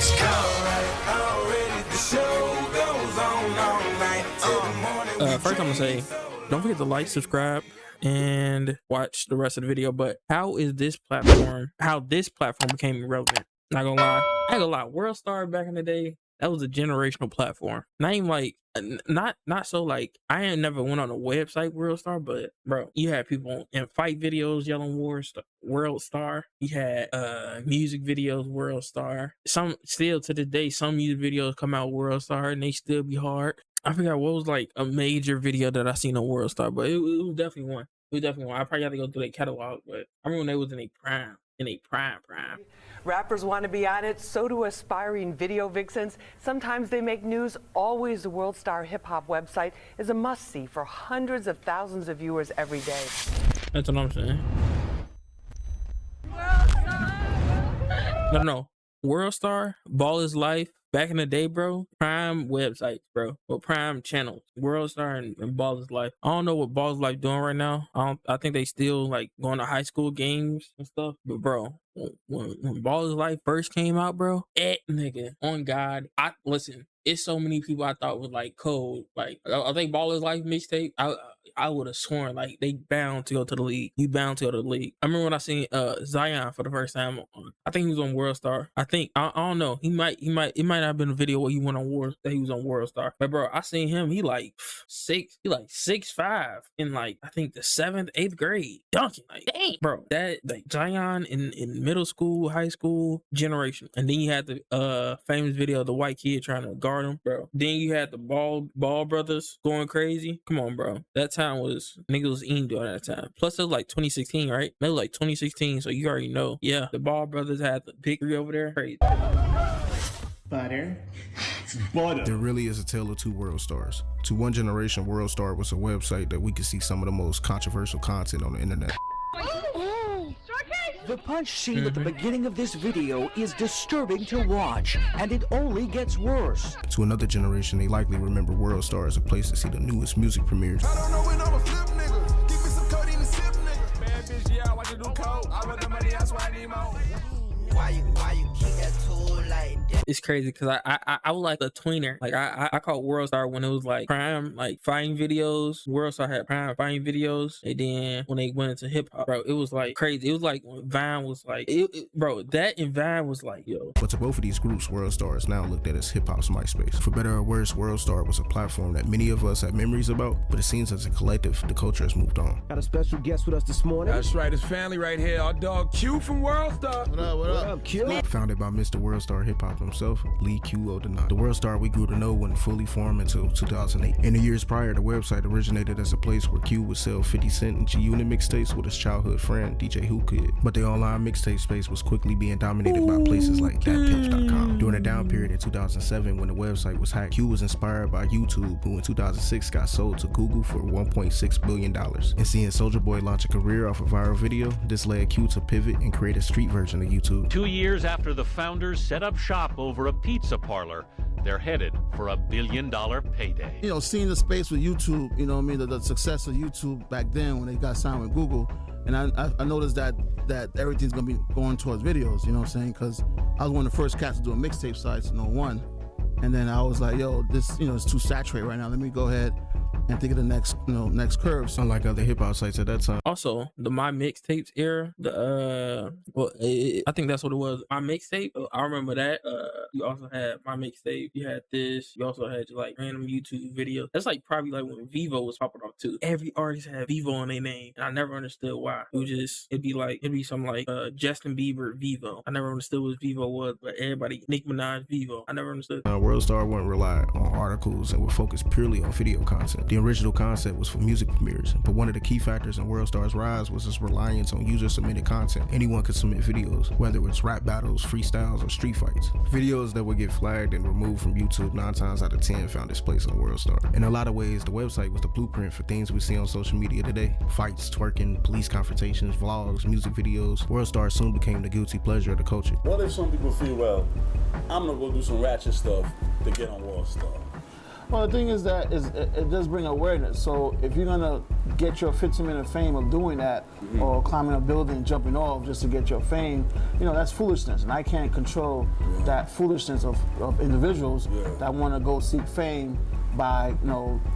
Let's go. Already the show goes on all night till the morning. First I'm gonna say, don't forget to like, subscribe, and watch the rest of the video. But how this platform became irrelevant? Not gonna lie, I ain't gonna lie. WorldStar back in the day, that was a generational platform. Not even like, not so like, I ain't never went on a website WorldStar, but bro, you had people in fight videos yelling WorldStar. You had music videos WorldStar. Some still to this day, some music videos come out WorldStar and they still be hard. I forgot what was like a major video that I seen on WorldStar, but it was definitely one. It was definitely one. I probably got to go through their catalog, but I remember when they was in a prime. Rappers want to be on it, so do aspiring video vixens. Sometimes they make news. Always the WorldstarHipHop website is a must-see for hundreds of thousands of viewers every day. That's what I'm saying. No. WorldStar, Ball is Life, back in the day, bro, prime websites, bro, or prime channels. WorldStar and Ball is Life. I don't know what Ball is Life doing right now. I think they still like going to high school games and stuff. But bro, when Ball is Life first came out, bro, nigga, on God, listen. It's so many people I thought was like cold. Like I think Ball is Life mixtape. I would have sworn like they bound to go to the league. You bound to go to the league. I remember when I seen Zion for the first time. I think he was on WorldStar. I don't know. It might not have been a video where he went on that he was on WorldStar. But bro, I seen him. He like 6'5" in like I think the 7th, 8th grade dunking. Like dang, bro. That like Zion in middle school, high school generation. And then you had the famous video of the white kid trying to guard him, bro. Then you had the Ball brothers going crazy. Come on, bro. That time was niggas was eating during that time. Plus it was like 2016, right? It was like 2016, so you already know. Yeah, the Ball brothers had the big three over there. Crazy. Butter. There really is a tale of two WorldStars. To one generation, WorldStar was a website that we could see some of the most controversial content on the internet. The punch scene at the beginning of this video is disturbing to watch, and it only gets worse. To another generation, they likely remember WorldStar as a place to see the newest music premieres. I don't know when I'm a flip nigga. Give me some codeine and sip nigga. Bad bitch, yeah, watch you do coke. I want the money, that's why I need more. Why you keep that tool like that? It's crazy because I was like a tweener. Like I caught WorldStar when it was like prime like fighting videos. WorldStar had prime fighting videos, and then when they went into hip hop, bro, it was like crazy. It was like when Vine was like, bro, that and Vine was like, yo. But to both of these groups, WorldStar is now looked at as hip hop's MySpace. For better or worse, WorldStar was a platform that many of us have memories about, but it seems as a collective, the culture has moved on. Got a special guest with us this morning. That's right, it's family right here. Our dog Q from WorldStar. What up? What up, Q? Founded by Mr. WorldstarHipHop himself, Lee Q. Odenai. The WorldStar we grew to know wouldn't fully form until 2008. In the years prior, the website originated as a place where Q would sell 50 Cent and G-Unit mixtapes with his childhood friend, DJ Who Kid. But the online mixtape space was quickly being dominated by places like DatPimps.com. During a down period in 2007 when the website was hacked, Q was inspired by YouTube, who in 2006 got sold to Google for $1.6 billion. And seeing Soulja Boy launch a career off a viral video, this led Q to pivot and create a street version of YouTube. 2 years after the founders set up shop over a pizza parlor, they're headed for $1 billion payday. You know, seeing the space with YouTube, you know what I mean, the success of YouTube back then when they got signed with Google, and I noticed that everything's gonna be going towards videos, you know what I'm saying, because I was one of the first cats to do a mixtape sites in 01, and then I was like, yo, this, you know, it's too saturated right now, let me go ahead and think of the next curves. Unlike other hip hop sites at that time. Also, the My Mixtapes era, I think that's what it was. My Mixtape, I remember that. You also had My Mixtape. You had this. You also had like random YouTube videos. That's like probably like when Vivo was popping off too. Every artist had Vivo on their name, and I never understood why. It'd be some like Justin Bieber Vivo. I never understood what Vivo was, but everybody Nicki Minaj Vivo. I never understood. WorldStar wouldn't rely on articles and would focus purely on video content. The original concept was for music premieres, but one of the key factors in WorldStar's rise was its reliance on user-submitted content. Anyone could submit videos, whether it's rap battles, freestyles, or street fights. Videos that would get flagged and removed from YouTube 9 times out of 10 found its place on WorldStar. In a lot of ways, the website was the blueprint for things we see on social media today. Fights, twerking, police confrontations, vlogs, music videos. WorldStar soon became the guilty pleasure of the culture. What if some people feel, well, I'm gonna go do some ratchet stuff to get on WorldStar? Well, the thing is that it does bring awareness. So if you're gonna get your 15-minute fame of doing that, or climbing a building, jumping off just to get your fame, that's foolishness, and I can't control that foolishness of individuals that want to go seek fame by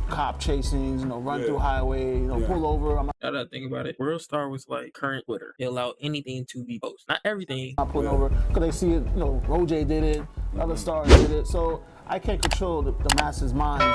cop chasings, run through highway, pull over. Now that I think about it, WorldStar was like current Twitter. They allowed anything to be posted, not everything. I'm pulling over because they see it. Roger did it, other stars did it. So I can't control the masses' minds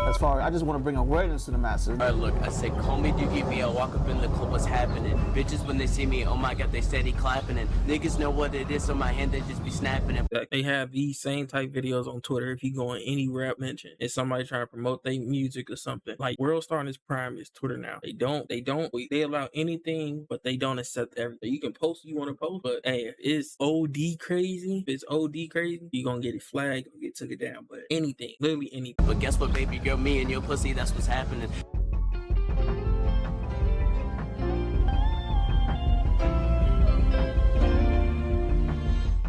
as far as I just want to bring awareness to the masses. Alright, look, I say, call me Doogie, I'll walk up in the club, what's happening? Bitches, when they see me, oh my god, they steady clapping, and niggas know what it is on my hand, they just be snapping it. They have these same type videos on Twitter. If you go on any rap mention, it's somebody trying to promote their music or something. Like WorldStar in its prime is Twitter now. They allow anything, but they don't accept everything. You can post what you want to post, but hey, if it's OD crazy, you're gonna get it flagged or get took it down. But anything, literally anything. But guess what, baby girl, me and your pussy, that's what's happening.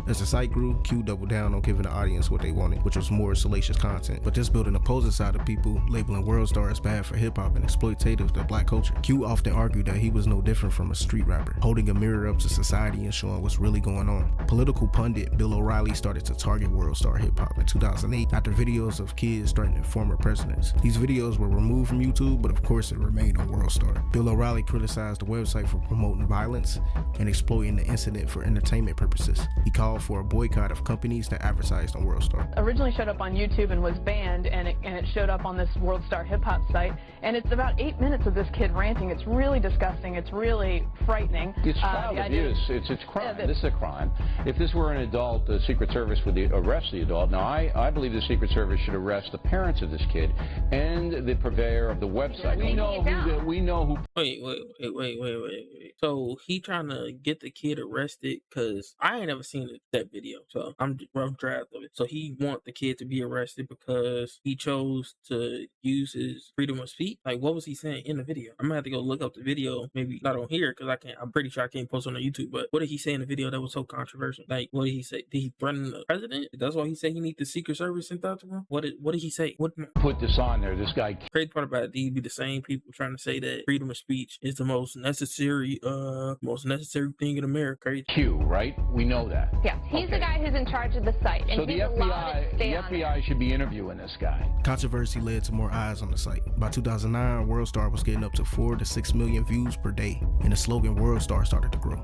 As the site grew, Q doubled down on giving the audience what they wanted, which was more salacious content. But this built an opposing side of people, labeling WorldStar as bad for hip-hop and exploitative to black culture. Q often argued that he was no different from a street rapper, holding a mirror up to society and showing what's really going on. Political pundit Bill O'Reilly started to target WorldStarHipHop in 2008 after videos of kids threatening former presidents. These videos were removed from YouTube, but of course it remained on WorldStar. Bill O'Reilly criticized the website for promoting violence and exploiting the incident for entertainment purposes. He called for a boycott of companies that advertised on WorldStar. Originally showed up on YouTube and was banned, and it showed up on this WorldstarHipHop site, and it's about 8 minutes of this kid ranting. It's really disgusting. It's really frightening. It's child abuse. It's crime. This is a crime. If this were an adult, the Secret Service would arrest the adult. Now, I believe the Secret Service should arrest the parents of this kid and the purveyor of the website. We know who. Wait. So he trying to get the kid arrested because I ain't never seen that video. So I'm rough draft of it. So he want the kid to be arrested because he chose to use his freedom of speech. Like, what was he saying in the video? I'm gonna have to go look up the video. Maybe not on here because I'm pretty sure I can't post on the YouTube. But what did he say in the video that was so controversial? Like, what did he say? Did he threaten the president? That's why he said he need the Secret Service sent out to him. What did he say? put this on there? This guy. Crazy part about it, these be the same people trying to say that freedom of speech is the most necessary thing in America. Crazy. Q, right? We know that. Yeah, he's the guy who's in charge of the site, and so the FBI should be interviewing this guy. Controversy led to more eyes on the site. By 2009, WorldStar was getting up to 4 to 6 million views per day, and the slogan WorldStar started to grow.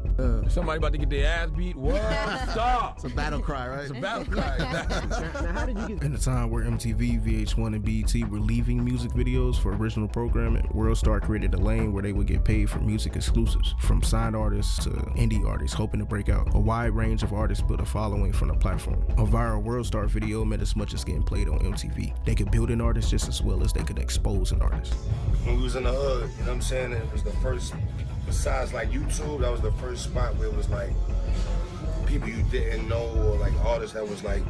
Somebody about to get their ass beat. WorldStar. It's a battle cry, right? It's a battle cry. Now, how did you get? In the time where MTV, VH1, and BET were leaving music videos for original programming, WorldStar created a lane where they would get paid for music exclusives, from signed artists to indie artists hoping to break out. A wide range of artists built a following from the platform. A viral WorldStar video meant as much as getting played on MTV. They could build an artist just as well as they could expose an artist. When we was in the hood, you know what I'm saying? It was the first, besides like YouTube, that was the first spot where it was like people you didn't know, or like artists that was like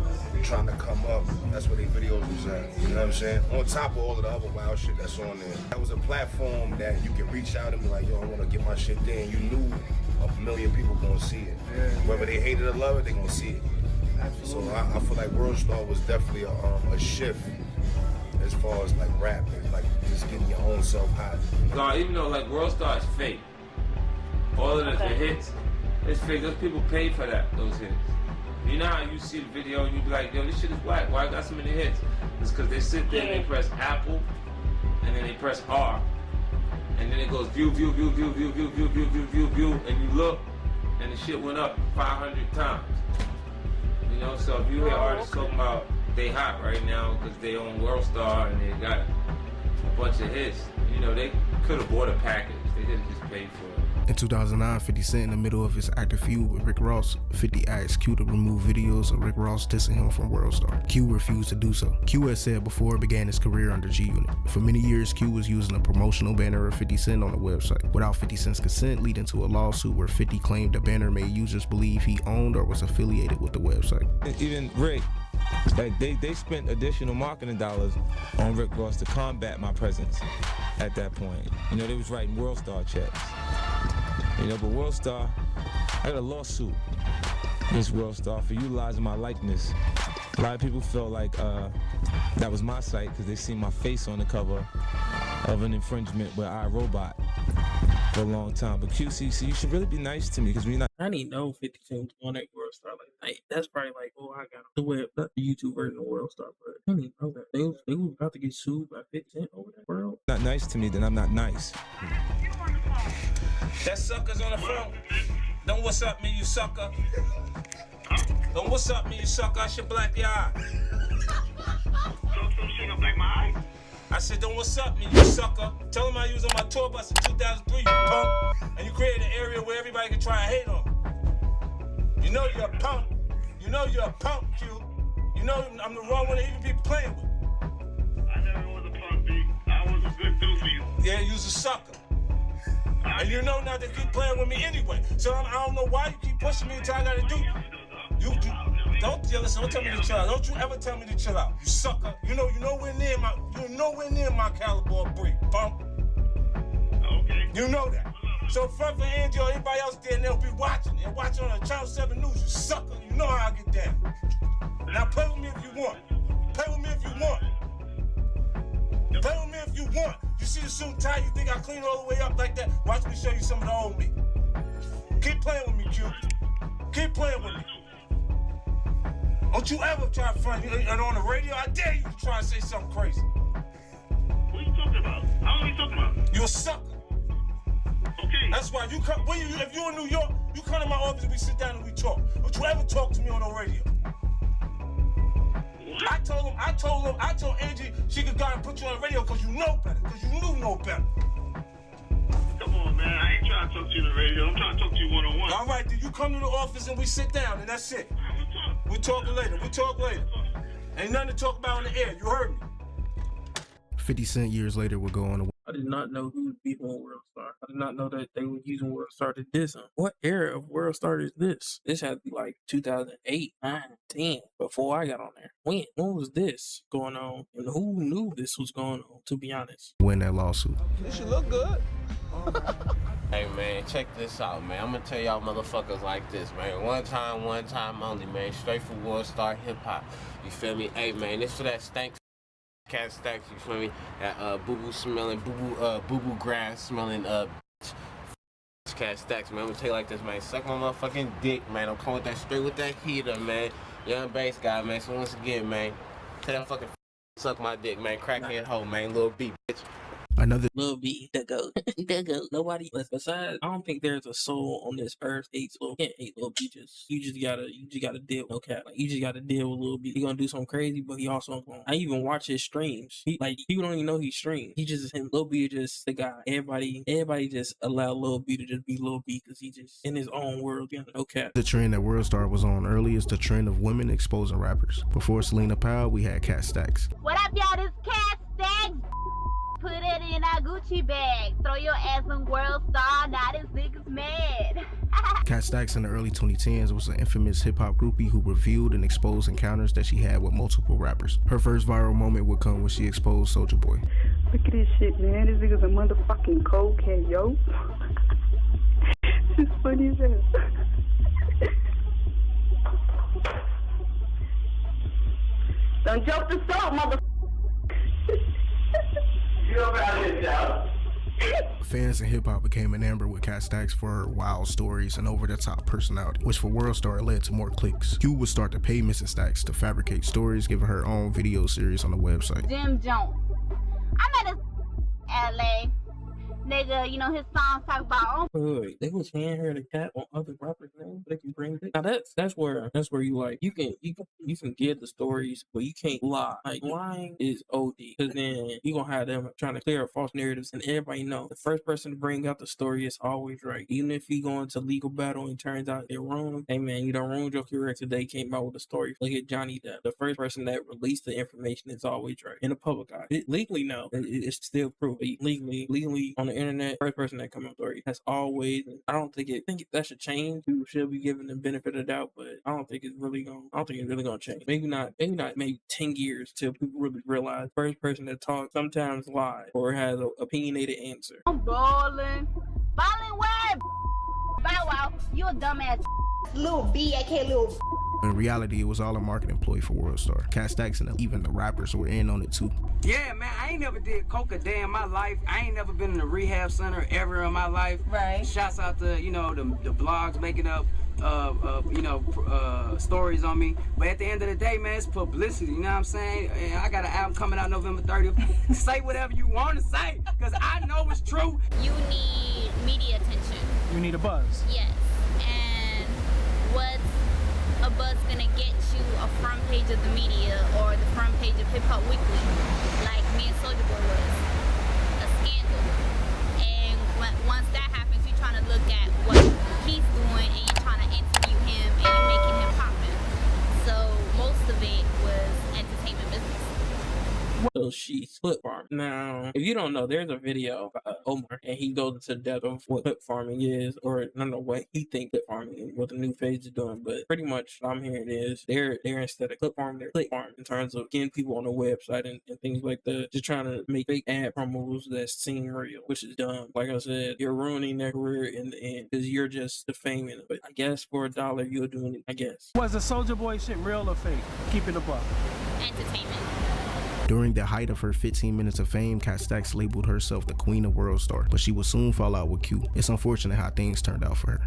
trying to come up. That's where their videos was at, you know what I'm saying? On top of all of the other wild shit that's on there. That was a platform that you could reach out and be like, yo, I want to get my shit there, and you knew a million people gonna see it. Whether they hate it or love it, they gonna see it. Absolutely. So I feel like WorldStar was definitely a shift as far as like rap, and like just getting your own self hot. No, even though like WorldStar is fake, all of the hits, it's fake. Those people pay for those hits. You know how you see the video and you be like, yo, this shit is whack. Why I got so many hits? It's because they sit there and they press Apple, and then they press R, and then it goes view, and you look, and the shit went up 500 times. You know, so if you hear artists talking about they hot right now because they own WorldStar and they got a bunch of hits, you know, they could have bought a package. They didn't just pay for it. In 2009, 50 Cent, in the middle of his active feud with Rick Ross, 50 asked Q to remove videos of Rick Ross dissing him from WorldStar. Q refused to do so. Q had said before it began his career under G Unit. For many years, Q was using a promotional banner of 50 Cent on the website, without 50 Cent's consent, leading to a lawsuit where 50 claimed the banner made users believe he owned or was affiliated with the website. Even Rick, like they spent additional marketing dollars on Rick Ross to combat my presence at that point. You know, they was writing WorldStar checks. You know, but WorldStar, I got a lawsuit against WorldStar for utilizing my likeness A lot of people felt like that was my site because they seen my face on the cover of an infringement with iRobot for a long time. But QCC, you should really be nice to me because we're not. I didn't know 50 Cent was on that WorldStar. Like, that's probably like, oh, I got the web, not the YouTube version of WorldStar, but I didn't know that they was about to get sued by 50 Cent over that world. Not nice to me, then I'm not nice. That sucker's on the phone. Don't what's up me, you sucker. Don't what's up me, you sucker. I should black your eye. I said, don't what's up me, you sucker. Tell him I was on my tour bus in 2003, you punk. And you created an area where everybody can try and hate on me. You know you're a punk. You know you're a punk, Q. You know I'm the wrong one to even be playing with. I never was a punk, B. I was a good dude for you. Yeah, you was a sucker. And you know not to keep playing with me anyway. So I don't know why you keep pushing me until I gotta do. Don't tell me to chill out. Don't you ever tell me to chill out. You sucker. You're nowhere near my caliber of breed, punk. Okay. You know that. So front for Angie or anybody else there, and they'll be watching. They're watching on the Channel 7 News. You sucker. You know how I get down. Now play with me if you want. Play with me if you want. Play with me if you want. You see the suit tie, you think I clean all the way up like that? Watch me show you some of the old me. Keep playing with me, Q. Keep playing with me. Don't you ever try to front and on the radio. I dare you to try and say something crazy. What are you talking about? How are you talking about? You're a sucker. Okay. That's why you come. If you're in New York, you come to my office and we sit down and we talk. Don't you ever talk to me on the radio. I told Angie she could go and put you on the radio because you know better, because you knew no better. Come on, man. I ain't trying to talk to you on the radio. I'm trying to talk to you one-on-one. All right, then you come to the office and we sit down and that's it. We'll talk later. Ain't nothing to talk about on the air. You heard me. 50 Cent years later would go on to. I did not know who was beefing with WorldStar. I did not know that they were using WorldStar to diss him. What era of WorldStar is this? This had to be like 2008, 9, 10, before I got on there. When was this going on? And who knew this was going on, to be honest? Win that lawsuit. This should look good. Hey man, check this out, man. I'm gonna tell y'all motherfuckers like this, man. One time only, man. Straight for Worldstar Hip Hop. You feel me? Hey man, this for that stank cat stacks, you feel me? That boo-boo smelling, boo-boo grass smelling cat stacks, man. I'm gonna tell you like this, man. Suck my motherfucking dick, man. I'm coming with that straight with that heater, man. Young bass guy, man. So once again, man, tell that fucking suck my dick, man. Crackhead hoe, man. Little B, bitch. Another Lil B, the goat. Nobody besides, I don't think there's a soul on this earth hates Lil B. Can't hate Lil B. You just gotta deal with no cat. Like you just gotta deal with Lil B. He gonna do something crazy, but he also gonna. I even watch his streams. People don't even know he streams. Lil B is just the guy. Everybody just allow Lil B to just be Lil B because he just in his own world. No cat. The trend that WorldStar was on early is the trend of women exposing rappers. Before Selena Powell, we had Cat Stacks. What up, y'all? This Cat Stacks. Put it in a Gucci bag. Throw your ass on WorldStar. Now this nigga's mad. Cat Stacks in the early 2010s was an infamous hip-hop groupie who revealed and exposed encounters that she had with multiple rappers. Her first viral moment would come when she exposed Soulja Boy. Look at this shit, man. This nigga's a motherfucking cokehead, yo. This is funny as hell. Don't joke the salt, motherfucker. Fans in hip-hop became enamored with Cat Stacks for her wild stories and over-the-top personality, which for WorldStar led to more clicks. Q would start to pay Mrs. Stacks to fabricate stories, giving her own video series on the website. Jim Jones. I'm at a LA. Nigga, you know his songs talk about. Wait, they was paying her to cat on other rappers' names. They can bring it. Now that's where you like you can give the stories, but you can't lie. Like lying is OD, because then you gonna have them trying to clear up false narratives, and everybody know the first person to bring out the story is always right. Even if you go into legal battle and it turns out they're wrong, hey man, you don't ruin your career today. Came out with a story. Look at Johnny Depp. The first person that released the information is always right in the public eye. Legally, no, it's still proof. Legally on the internet, first person that come up story has always. I don't think that should change. People should be given the benefit of the doubt, but I don't think it's really gonna change. Maybe not 10 years till people really realize first person that talks sometimes lies or has an opinionated answer. I'm ballin' where? Bow Wow, you a dumbass. Little B, aka little In reality, it was all a marketing ploy for Worldstar. Cat Stacks and even the rappers were in on it too. Yeah, man, I ain't never did coke a day in my life. I ain't never been in a rehab center ever in my life. Right. Shouts out to, you know, the blogs making up, stories on me. But at the end of the day, man, it's publicity, you know what I'm saying? And I got an album coming out November 30th. Say whatever you want to say, because I know it's true. You need media attention. You need a buzz. Yes. And what's a buzz gonna get you a front page of the media or the front page of Hip Hop Weekly, like me and Soulja Boy was? A scandal. And once that happens, you're trying to look at what he's doing and you're trying to interview him and you're making him poppin'. So most of it was entertainment business. So she's clip farming. Now, if you don't know, there's a video of Omar, and he goes into depth of what clip farming is, or I don't know what he thinks clip farming is, what the new phase is doing. But pretty much, what I'm hearing is they're instead of clip farming, they're click farming in terms of getting people on the website and things like that. Just trying to make fake ad promos that seem real, which is dumb. Like I said, you're ruining their career in the end because you're just defaming it. But I guess for $1, you'll do it. I guess. Was the Soulja Boy shit real or fake? Keep it a buck. Entertainment. During the height of her 15 minutes of fame, Cat Stacks labeled herself the Queen of WorldsStar, but she would soon fall out with Q. It's unfortunate how things turned out for her.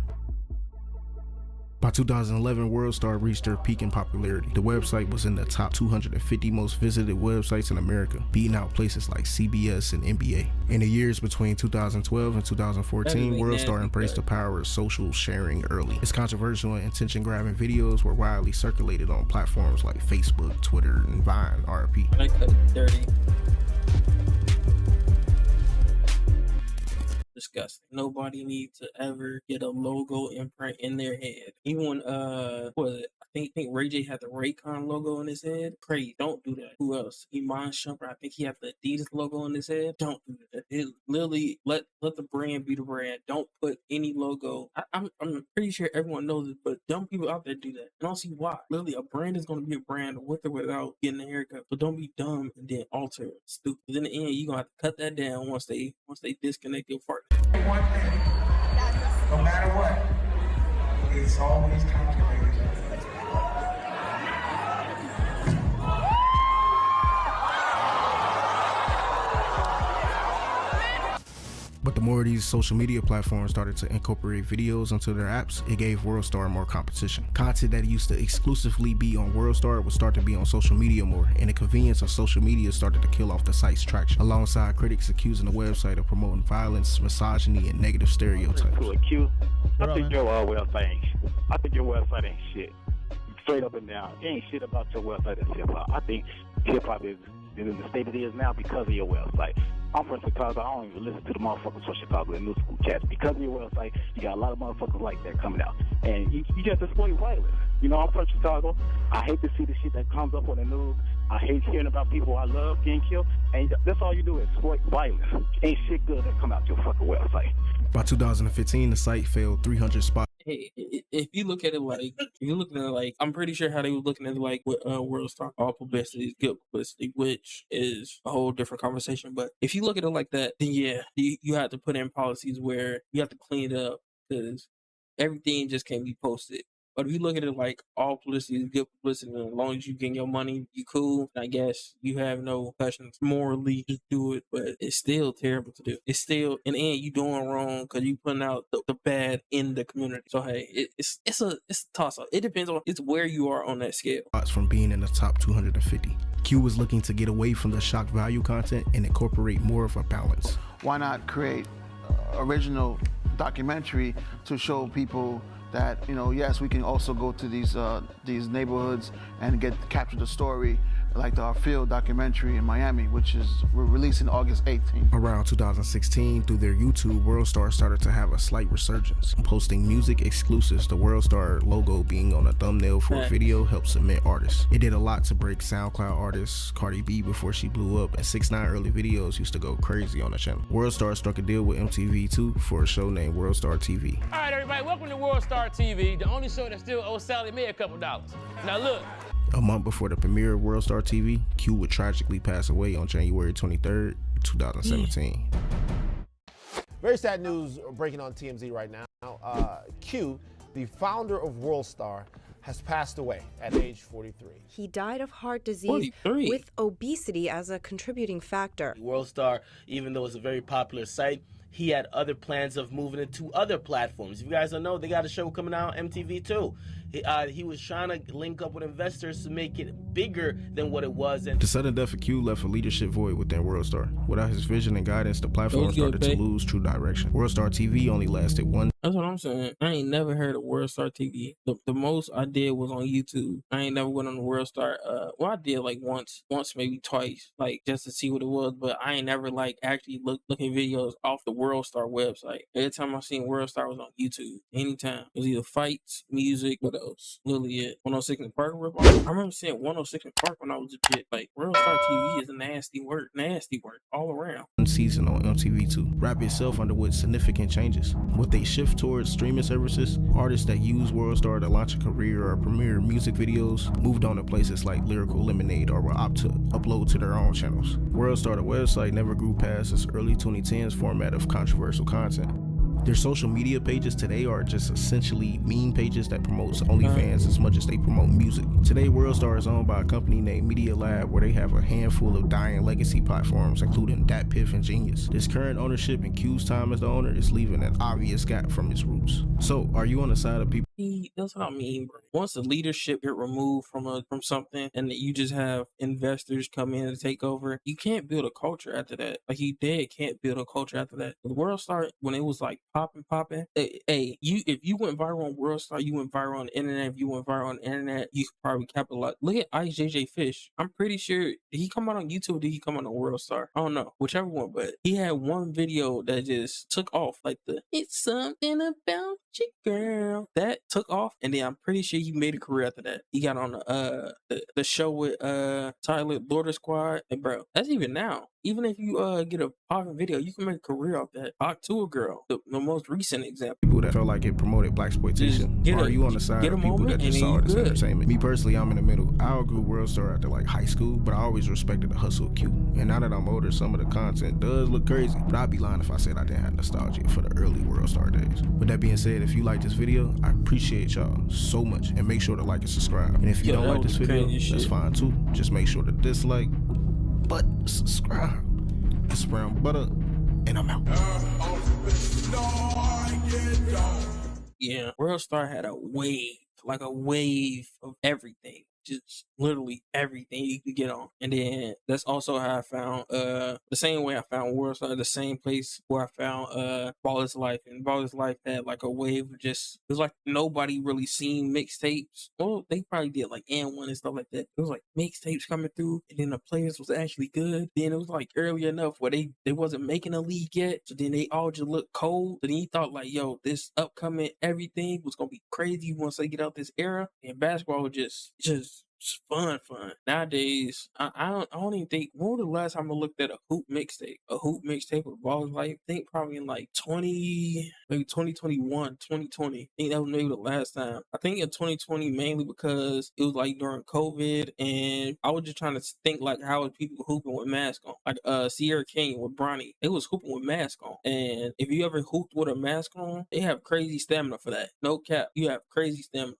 By 2011, WorldsStar reached her peak in popularity. The website was in the top 250 most visited websites in America, beating out places like CBS and NBA. In the years between 2012 and 2014, WorldsStar embraced the power of social sharing early. Its controversial and attention-grabbing videos were widely circulated on platforms like Facebook, Twitter, and Vine, RP. I cut it dirty. Disgusting. Nobody needs to ever get a logo imprint in their head. Even when what was it? I think Ray J had the Raycon logo in his head. Crazy. Don't do that. Who else? Iman Shumpert. I think he had the Adidas logo in his head. Don't do that. It literally let the brand be the brand. Don't put any logo. I'm pretty sure everyone knows it, but dumb people out there do that. I don't see why. Literally, a brand is going to be a brand with or without getting a haircut. So don't be dumb and then alter it. Stupid. In the end, you're gonna have to cut that down once they disconnect your partner. One thing, no matter what, it's always calculated. But the more these social media platforms started to incorporate videos into their apps, it gave WorldsStar more competition. Content that used to exclusively be on WorldsStar would start to be on social media more, and the convenience of social media started to kill off the site's traction, alongside critics accusing the website of promoting violence, misogyny, and negative stereotypes. I think your website ain't shit. I think your website ain't shit. Straight up and down. It ain't shit about your website that's hip-hop. I think hip-hop is in the state it is now because of your website. I'm from Chicago. I don't even listen to the motherfuckers from Chicago and new school chats. Because of your website, you got a lot of motherfuckers like that coming out. And you just exploit violence. You know, I'm from Chicago. I hate to see the shit that comes up on the news. I hate hearing about people I love getting killed. And that's all you do is exploit violence. Ain't shit good that come out your fucking website. By 2015, the site failed 300 spots. Hey, if you look at it like, I'm pretty sure how they were looking at it like with WorldsStar, all publicity is good publicity, which is a whole different conversation. But if you look at it like that, then yeah, you have to put in policies where you have to clean it up because everything just can't be posted. But if you look at it like all publicity is good publicity, and as long as you get your money, you cool. I guess you have no questions morally, just do it. But it's still terrible to do. It's still, in the end, you doing wrong because you putting out the bad in the community. So hey, it's a toss up. It depends on where you are on that scale. From being in the top 250, Q was looking to get away from the shock value content and incorporate more of a balance. Why not create original documentary to show people that, you know, yes, we can also go to these neighborhoods and capture the story, like our Field documentary in Miami, which we're releasing August 18th. Around 2016, through their YouTube, WorldsStar started to have a slight resurgence, posting music exclusives. The WorldsStar logo being on a thumbnail for a video helped cement artists. It did a lot to break SoundCloud artists Cardi B before she blew up, and 6ix9ine early videos used to go crazy on the channel. WorldsStar struck a deal with MTV too for a show named WorldsStar TV. All right, everybody, welcome to WorldsStar TV, the only show that still owes Sally Mae a couple dollars. Now look. A month before the premiere of WorldsStar TV, Q would tragically pass away on January 23rd, 2017. Very sad news breaking on TMZ right now. Q, the founder of WorldsStar, has passed away at age 43. He died of heart disease 43. with obesity as a contributing factor. WorldStar, even though it's a very popular site, he had other plans of moving it to other platforms. If you guys don't know, they got a show coming out on MTV too. He was trying to link up with investors to make it bigger than what it was. And the sudden death of Q left a leadership void within WorldStar. Without his vision and guidance, the platform started to lose true direction. WorldStar TV only lasted one. That's what I'm saying. I ain't never heard of WorldStar TV. The most I did was on YouTube. I ain't never went on the WorldStar. Well, I did like once maybe twice, like just to see what it was. But I ain't never like actually looking videos off the WorldStar website. Every time I seen WorldStar was on YouTube. Anytime it was either fights, music, what else? Literally it. 106 in Park rip. I remember seeing 106 in Park when I was a kid. Like WorldStar TV is a nasty work all around. One season on MTV2. Rap itself underwent significant changes. With they shift towards streaming services, artists that use WorldStar to launch a career or premiere music videos moved on to places like Lyrical Lemonade or were opt to upload to their own channels. WorldStar, the website, never grew past its early 2010s format of controversial content. Their social media pages today are just essentially meme pages that promotes OnlyFans as much as they promote music. Today, WorldStar is owned by a company named Media Lab, where they have a handful of dying legacy platforms, including DatPiff and Genius. This current ownership and Q's time as the owner is leaving an obvious gap from its roots. So, are you on the side of people? That's what I mean, bro. Once the leadership get removed from something, and you just have investors come in and take over, you can't build a culture after that. Like you can't build a culture after that. The WorldStar, when it was like popping. If you went viral on WorldStar, you went viral on the internet. If you went viral on the internet, you could probably capitalize. Look at IJJ Fish. I'm pretty sure, did he come out on YouTube or did he come out on WorldStar? I don't know, whichever one. But he had one video that just took off, like the "It's something about you, girl." That took off, and then I'm pretty sure he made a career after that. He got on the show with Tyler Border Squad, and bro, that's even now. Even if you get a popping video, you can make a career off that. Talk to a girl, the most recent example. People that felt like it promoted blaxploitation. Or are you on the side of people that just saw it as entertainment? Me personally, I'm in the middle. I outgrew WorldStar after like high school, but I always respected the hustle of Q. And now that I'm older, some of the content does look crazy, but I'd be lying if I said I didn't have nostalgia for the early WorldStar days. With that being said, if you like this video, I appreciate y'all so much, and make sure to like and subscribe. And if you don't like this video, that's fine too. Just make sure to dislike, but subscribe. It's Brown Butter, and I'm out. Yeah, WorldStar had a wave of everything. Just literally everything you could get on. And then that's also how I found the same way I found WorldStar, the same place where I found Baller's Life. And Baller's Life had like a wave of just, it was like nobody really seen mixtapes. Well, they probably did like N1 and stuff like that. It was like mixtapes coming through, and then the players was actually good. Then it was like early enough where they wasn't making a league yet, so then they all just looked cold. So then he thought like, yo, this upcoming everything was gonna be crazy once they get out this era. And basketball was just fun. Nowadays, I don't even think, when was the last time I looked at a hoop mixtape? A hoop mixtape with Baller's Life? I think probably in like 2021, 2020. I think that was maybe the last time. I think in 2020 mainly because it was like during COVID, and I was just trying to think like how was people hooping with masks on. Like Sierra Canyon with Bronny, they was hooping with masks on. And if you ever hooped with a mask on, they have crazy stamina for that. No cap, you have crazy stamina.